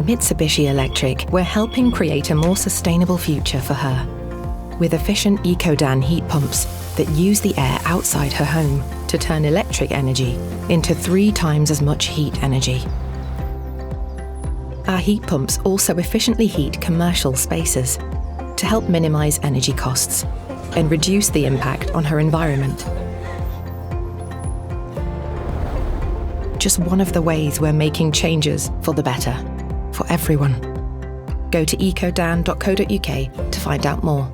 Mitsubishi Electric, we're helping create a more sustainable future for her. With efficient Ecodan heat pumps that use the air outside her home to turn electric energy into 3 times as much heat energy. Our heat pumps also efficiently heat commercial spaces to help minimize energy costs and reduce the impact on her environment. Just one of the ways we're making changes for the better, for everyone. Go to ecodan.co.uk to find out more.